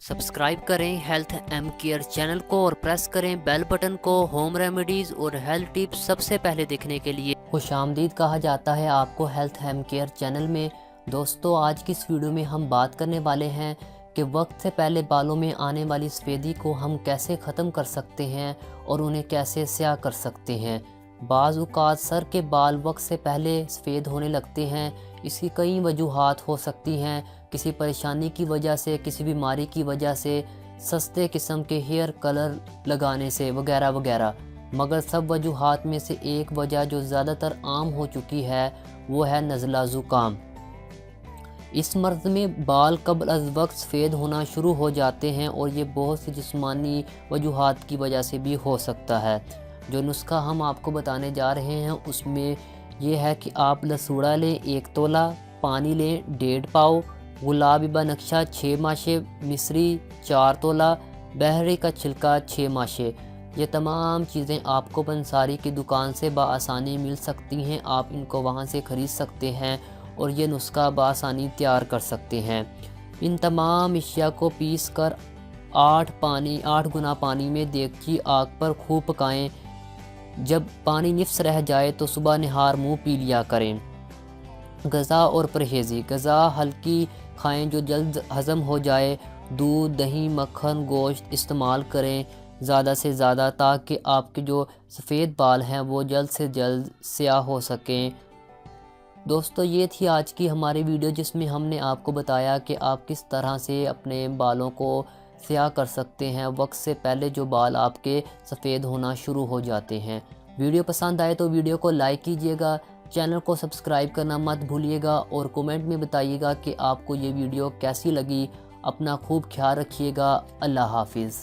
Subscribe करें health M care channel को और प्रेस करें बेल बटन को होम रेमेडीज़ और हेल्थ टिप्स सबसे पहले देखने के लिए। खुशामदीद कहा जाता है आपको हेल्थ एम केयर चैनल में। दोस्तों, आज की इस वीडियो में हम बात करने वाले हैं कि वक्त से पहले बालों में आने वाली सफ़ेदी को हम कैसे ख़त्म कर सकते हैं और उन्हें कैसे स्याह कर सकते हैं। बाज़ औक़ात सर के बाल वक्त से पहले सफ़ेद होने लगते हैं। इसकी कई वजूहात हो सकती हैं, किसी परेशानी की वजह से, किसी बीमारी की वजह से, सस्ते किस्म के हेयर कलर लगाने से वगैरह वगैरह। मगर सब वजूहात में से एक वजह जो ज़्यादातर आम हो चुकी है वो है नज़ला ज़ुकाम। इस मर्ज़ में बाल कबल अज़ वक्त सफ़ेद होना शुरू हो जाते हैं और ये बहुत सी जिस्मानी वजूहात की वजह से भी हो सकता है। जो नुस्खा हम आपको बताने जा रहे हैं उसमें ये है कि आप लसूड़ा लें 1 तोला, पानी लें 1.5 पाव, गुलाबी बनक्शा 6 माशे, मिस्री 4 तोला, बहरी का छिलका 6 माशे। ये तमाम चीज़ें आपको पंसारी की दुकान से बआसानी मिल सकती हैं। आप इनको वहाँ से ख़रीद सकते हैं और ये नुस्खा बआसानी तैयार कर सकते हैं। इन तमाम अशिया को पीस कर 8 गुना पानी में देगची आग पर खूब पकाएं। जब पानी निफ्स रह जाए तो सुबह निहार मुँह पी लिया करें। ग़ज़ा और परहेज़ी। ग़ज़ा हल्की खाएं जो जल्द हज़म हो जाए। दूध, दही, मक्खन, गोश्त इस्तेमाल करें ज़्यादा से ज़्यादा, ताकि आपके जो सफ़ेद बाल हैं वो जल्द से जल्द स्याह हो सकें। दोस्तों, ये थी आज की हमारी वीडियो जिसमें हमने आपको बताया कि आप किस तरह से अपने बालों को स्याह कर सकते हैं वक्त से पहले जो बाल आपके सफ़ेद होना शुरू हो जाते हैं। वीडियो पसंद आए तो वीडियो को लाइक कीजिएगा, चैनल को सब्सक्राइब करना मत भूलिएगा और कमेंट में बताइएगा कि आपको ये वीडियो कैसी लगी। अपना खूब ख्याल रखिएगा। अल्लाह हाफिज़।